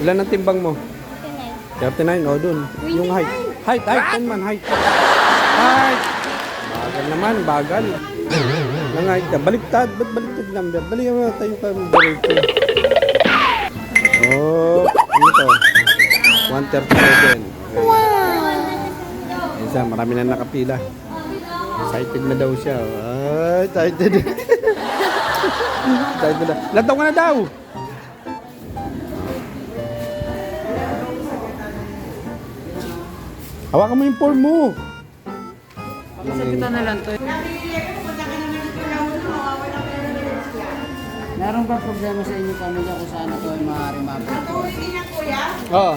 Ilan ang timbang mo? 39, oh dun. Yung height. Height, ten man, height. Height. Bagal naman, bagal. Lang height ka. Baliktad, ba't baliktad number? Dali mo tayo ka dito. Oh, ano to? 137. Wow! Isa, marami na nakapila. Excited na daw siya. Ay, excited. Excited na. Lataw ka na daw! Hawakan mo yung form mo. Pasakitan na lang to. Meron ba problema sa inyo pamilya kung saan ito ay maaari mapit? Oo.